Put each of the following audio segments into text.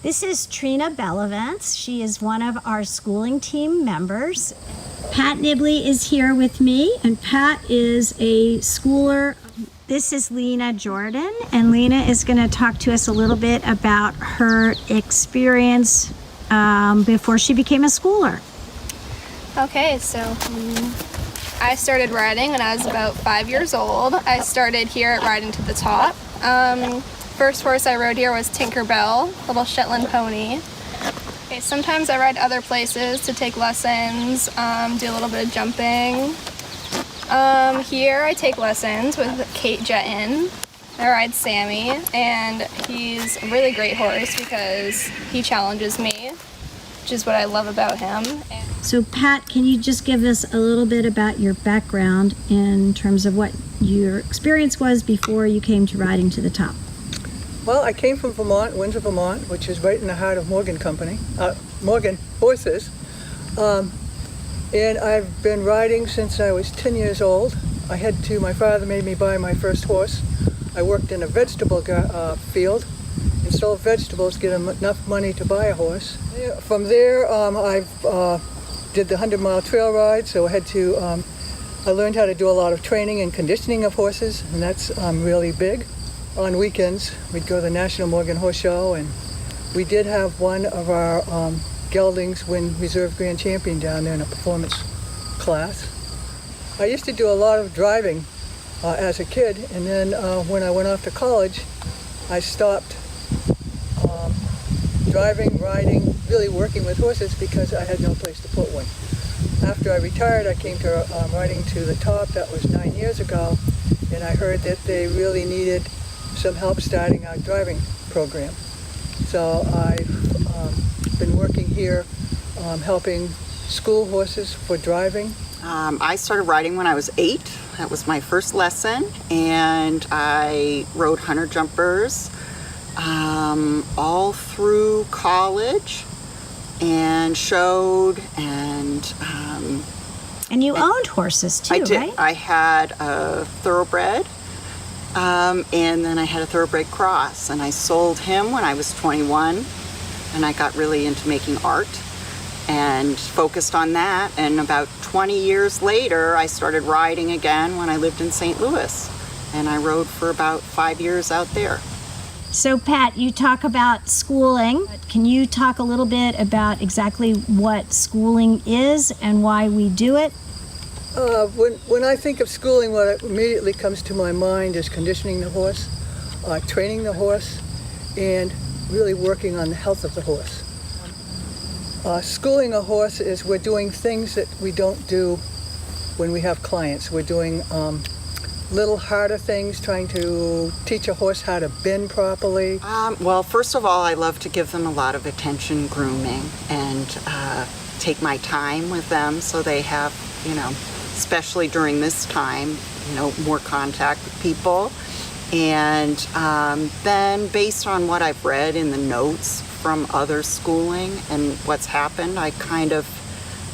This is Trina Bellavance. She is one of our schooling team members. Pat Nibley is here with me, and Pat is a schooler. This is Lina Jordan, and Lina is going to talk to us a little bit about her experience before she became a schooler. Okay, so I started riding when I was about 5 years old. I started here at Riding to the Top. First horse I rode here was Tinkerbell, little Shetland pony. Okay, sometimes I ride other places to take lessons, do a little bit of jumping. Here I take lessons with Kate Jetton. I ride Sammy, and he's a really great horse because he challenges me, which is what I love about him. So Pat, can you just give us a little bit about your background in terms of what your experience was before you came to Riding to the Top? Well, I came from Vermont, Windsor, Vermont, which is right in the heart of Morgan Horses. And I've been riding since I was 10 years old. My father made me buy my first horse. I worked in a vegetable field and sold vegetables, get enough money to buy a horse. From there, I did the 100-mile trail ride, so I learned how to do a lot of training and conditioning of horses, and that's really big. On weekends, we'd go to the National Morgan Horse Show, and we did have one of our geldings win Reserve Grand Champion down there in a performance class. I used to do a lot of driving as a kid, and then when I went off to college, I stopped driving, riding, really working with horses because I had no place to put one. After I retired, I came to Riding to the Top. That was 9 years ago, and I heard that they really needed some help starting our driving program. So I've been working here helping school horses for driving. I started riding when I was 8. That was my first lesson, and I rode hunter jumpers all through college and showed And you owned horses too, I did. right? I had a thoroughbred, and then I had a thoroughbred cross, and I sold him when I was 21, and I got really into making art and focused on that. And about 20 years later, I started riding again when I lived in St. Louis, and I rode for about 5 years out there. So Pat, you talk about schooling. Can you talk a little bit about exactly what schooling is and why we do it? When I think of schooling, what immediately comes to my mind is conditioning the horse, training the horse, and really working on the health of the horse. Schooling a horse is we're doing things that we don't do when we have clients. We're doing little harder things, trying to teach a horse how to bend properly. Well, first of all, I love to give them a lot of attention, grooming, and take my time with them so they have, especially during this time, more contact with people. And then based on what I've read in the notes from other schooling and what's happened, I kind of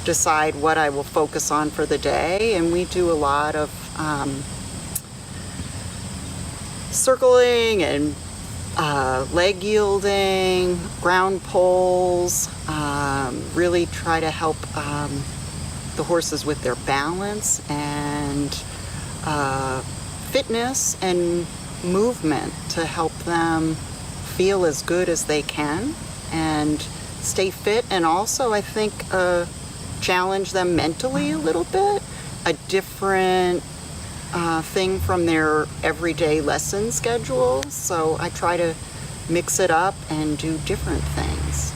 decide what I will focus on for the day. And we do a lot of circling and leg yielding, ground poles, really try to help the horses with their balance and fitness and movement to help them feel as good as they can and stay fit, and also I think challenge them mentally a little bit, a different thing from their everyday lesson schedule. So I try to mix it up and do different things.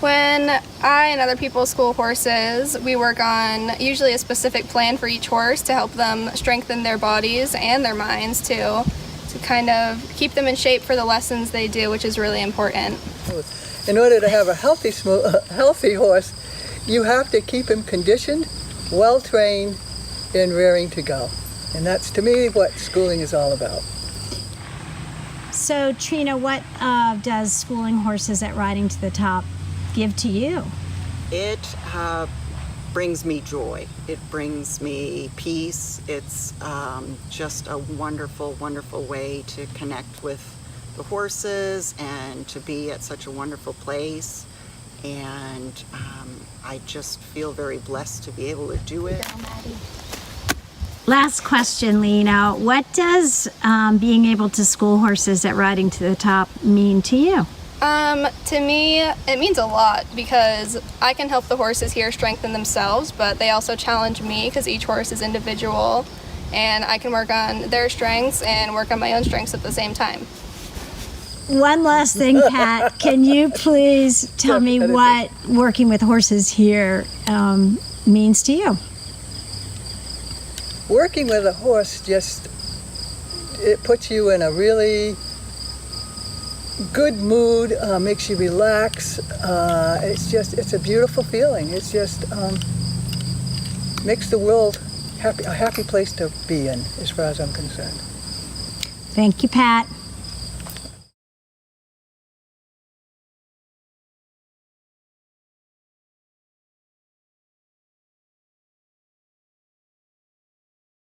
When I and other people school horses, we work on usually a specific plan for each horse to help them strengthen their bodies and their minds too, to kind of keep them in shape for the lessons they do, which is really important. In order to have a healthy horse, you have to keep him conditioned, well-trained, and raring to go. And that's, to me, what schooling is all about. So Trina, what does schooling horses at Riding to the Top give to you? It brings me joy. It brings me peace. It's just a wonderful, wonderful way to connect with the horses and to be at such a wonderful place. And I just feel very blessed to be able to do it. Last question, Lina. What does being able to school horses at Riding to the Top mean to you? To me, it means a lot because I can help the horses here strengthen themselves, but they also challenge me because each horse is individual and I can work on their strengths and work on my own strengths at the same time. One last thing, Pat. Can you please tell me what working with horses here means to you? Working with a horse it puts you in a really good mood, makes you relax. It's a beautiful feeling. It's just makes the world a happy place to be in, as far as I'm concerned. Thank you, Pat.